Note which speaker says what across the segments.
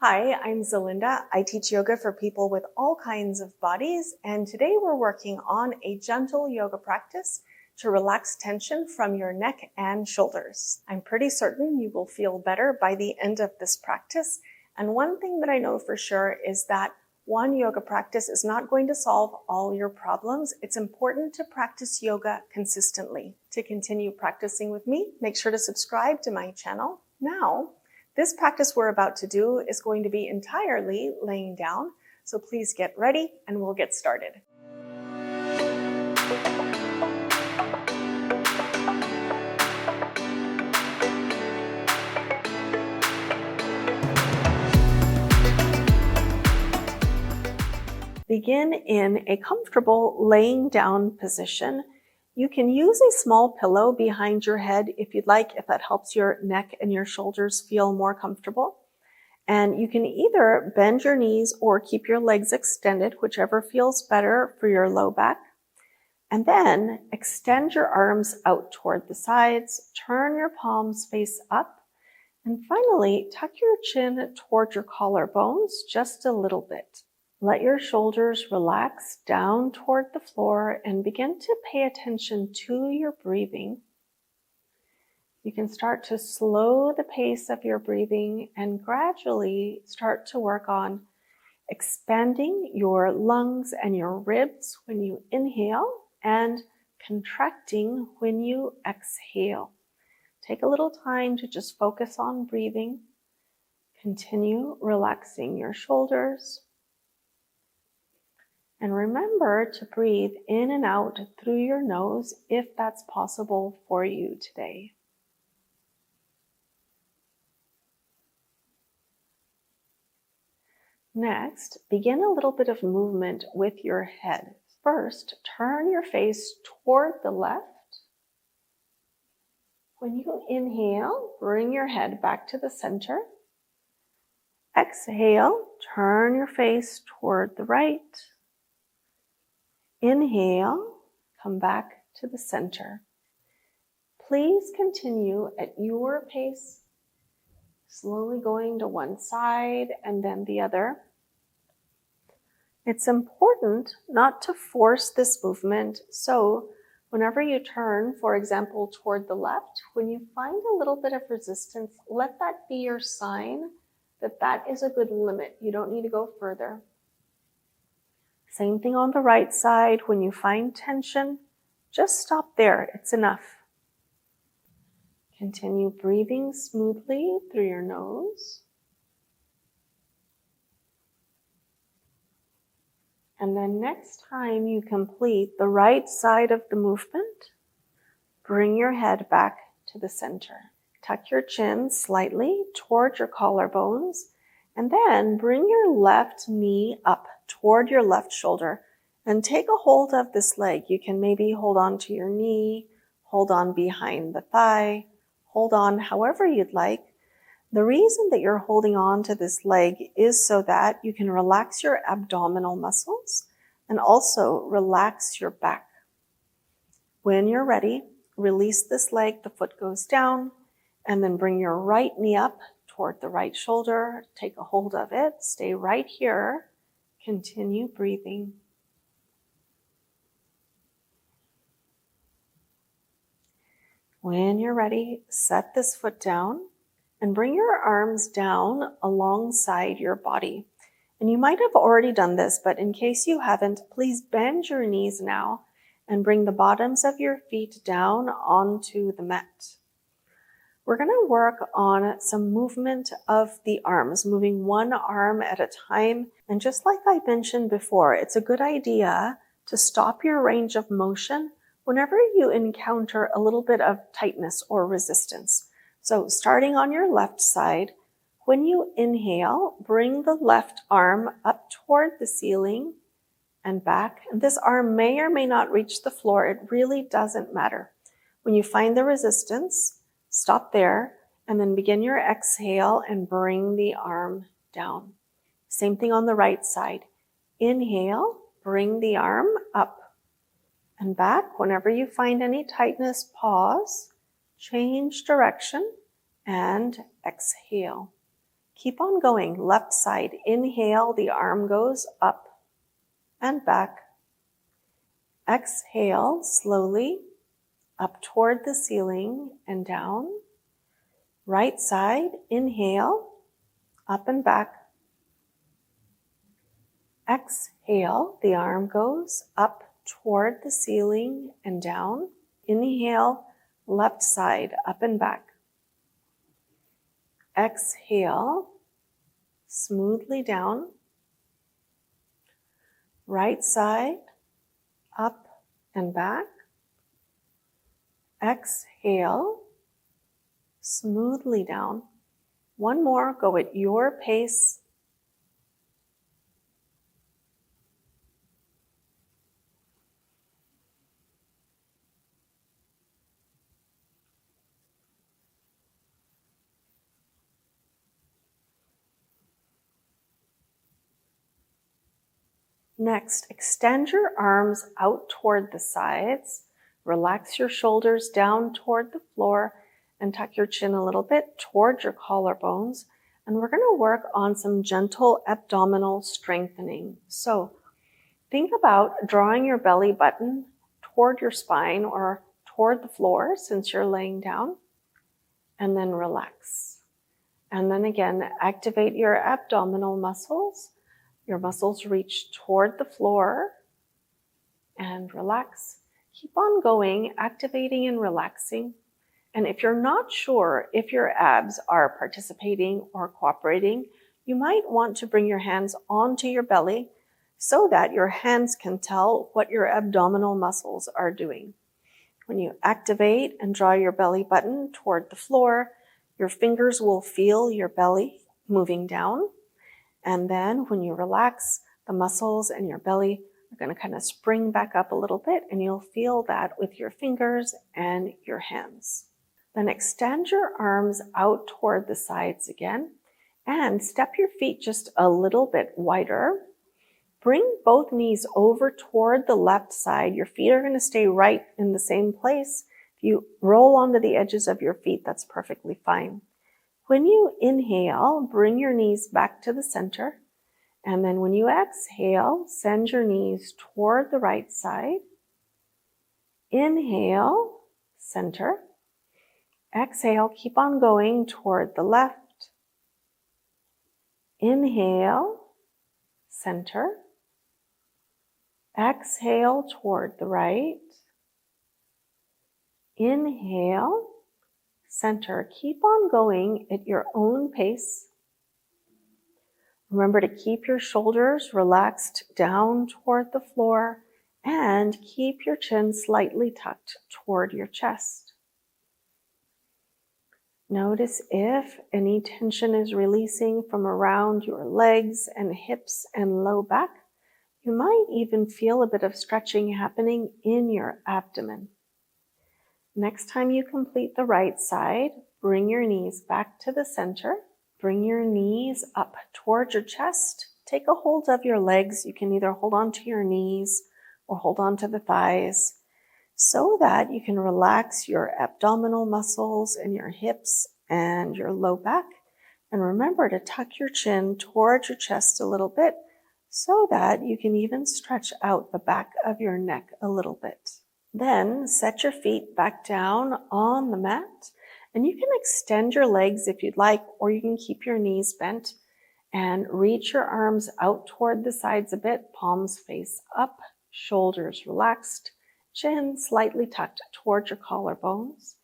Speaker 1: Hi, I'm Zelinda. I teach yoga for people with all kinds of bodies, and today we're working on a gentle yoga practice to relax tension from your neck and shoulders. I'm pretty certain you will feel better by the end of this practice, and one thing that I know for sure is that one yoga practice is not going to solve all your problems. It's important to practice yoga consistently. To continue practicing with me, make sure to subscribe to my channel. Now, this practice we're about to do is going to be entirely laying down, so please get ready and we'll get started. Begin in a comfortable laying down position. You can use a small pillow behind your head if you'd like, if that helps your neck and your shoulders feel more comfortable. And you can either bend your knees or keep your legs extended, whichever feels better for your low back. And then extend your arms out toward the sides, turn your palms face up, and finally tuck your chin toward your collarbones just a little bit. Let your shoulders relax down toward the floor and begin to pay attention to your breathing. You can start to slow the pace of your breathing and gradually start to work on expanding your lungs and your ribs when you inhale and contracting when you exhale. Take a little time to just focus on breathing. Continue relaxing your shoulders. And remember to breathe in and out through your nose if that's possible for you today. Next, begin a little bit of movement with your head. First, turn your face toward the left. When you inhale, bring your head back to the center. Exhale, turn your face toward the right. Inhale, come back to the center. Please continue at your pace, slowly going to one side and then the other. It's important not to force this movement, so whenever you turn, for example, toward the left, when you find a little bit of resistance, let that be your sign that that is a good limit. You don't need to go further. Same thing on the right side. When you find tension, just stop there. It's enough. Continue breathing smoothly through your nose. And then next time you complete the right side of the movement, bring your head back to the center. Tuck your chin slightly toward your collarbones, and then bring your left knee up toward your left shoulder and take a hold of this leg. You can maybe hold on to your knee, hold on behind the thigh, hold on however you'd like. The reason that you're holding on to this leg is so that you can relax your abdominal muscles and also relax your back. When you're ready, release this leg, the foot goes down, and then bring your right knee up toward the right shoulder. Take a hold of it. Stay right here. Continue breathing. When you're ready, set this foot down and bring your arms down alongside your body. And you might have already done this, but in case you haven't, please bend your knees now and bring the bottoms of your feet down onto the mat. We're going to work on some movement of the arms, moving one arm at a time. And just like I mentioned before, it's a good idea to stop your range of motion whenever you encounter a little bit of tightness or resistance. So starting on your left side, when you inhale, bring the left arm up toward the ceiling and back. And this arm may or may not reach the floor. It really doesn't matter. When you find the resistance, stop there and then begin your exhale and bring the arm down. Same thing on the right side. Inhale, bring the arm up and back. Whenever you find any tightness, pause, change direction, and exhale. Keep on going. Left side. Inhale, the arm goes up and back. Exhale, slowly up toward the ceiling and down. Right side. Inhale, up and back. Exhale, the arm goes up toward the ceiling and down. Inhale, left side, up and back. Exhale, smoothly down. Right side, up and back. Exhale, smoothly down. One more, go at your pace. Next, extend your arms out toward the sides. Relax your shoulders down toward the floor and tuck your chin a little bit toward your collarbones. And we're going to work on some gentle abdominal strengthening. So think about drawing your belly button toward your spine or toward the floor since you're laying down, and then relax. And then again, activate your abdominal muscles. Your muscles reach toward the floor and relax. Keep on going, activating and relaxing. And if you're not sure if your abs are participating or cooperating, you might want to bring your hands onto your belly so that your hands can tell what your abdominal muscles are doing. When you activate and draw your belly button toward the floor, your fingers will feel your belly moving down. And then when you relax, the muscles in your belly are going to kind of spring back up a little bit, and you'll feel that with your fingers and your hands. Then extend your arms out toward the sides again and step your feet just a little bit wider. Bring both knees over toward the left side. Your feet are going to stay right in the same place. If you roll onto the edges of your feet, that's perfectly fine. When you inhale, bring your knees back to the center. And then when you exhale, send your knees toward the right side. Inhale, center. Exhale, keep on going toward the left. Inhale, center. Exhale toward the right. Inhale, center. Keep on going at your own pace. Remember to keep your shoulders relaxed down toward the floor and keep your chin slightly tucked toward your chest. Notice if any tension is releasing from around your legs and hips and low back. You might even feel a bit of stretching happening in your abdomen. Next time you complete the right side, bring your knees back to the center. Bring your knees up towards your chest. Take a hold of your legs. You can either hold on to your knees or hold on to the thighs so that you can relax your abdominal muscles and your hips and your low back. And remember to tuck your chin towards your chest a little bit so that you can even stretch out the back of your neck a little bit. Then set your feet back down on the mat, and you can extend your legs if you'd like, or you can keep your knees bent and reach your arms out toward the sides a bit, palms face up, shoulders relaxed, chin slightly tucked towards your collarbones,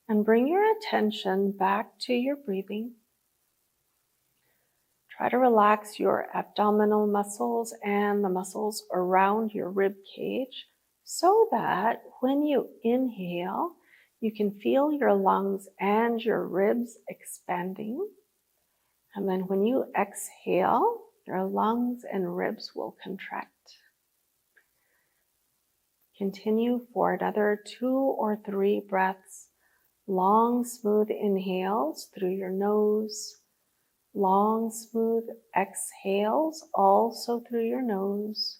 Speaker 1: and bring your attention back to your breathing. Try to relax your abdominal muscles and the muscles around your rib cage so that when you inhale, you can feel your lungs and your ribs expanding. And then when you exhale, your lungs and ribs will contract. Continue for another 2 or 3 breaths. Long, smooth inhales through your nose. Long, smooth exhales also through your nose.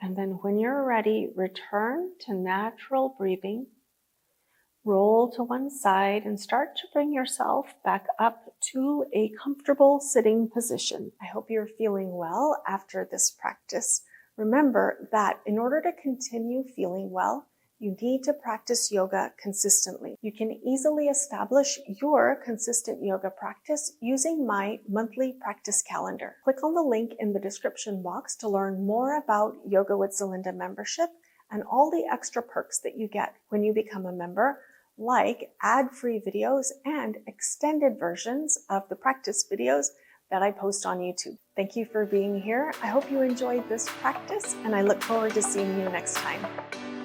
Speaker 1: And then when you're ready, return to natural breathing. Roll to one side and start to bring yourself back up to a comfortable sitting position. I hope you're feeling well after this practice. Remember that in order to continue feeling well, you need to practice yoga consistently. You can easily establish your consistent yoga practice using my monthly practice calendar. Click on the link in the description box to learn more about Yoga with Zelinda membership and all the extra perks that you get when you become a member, like ad-free videos and extended versions of the practice videos that I post on YouTube. Thank you for being here. I hope you enjoyed this practice, and I look forward to seeing you next time.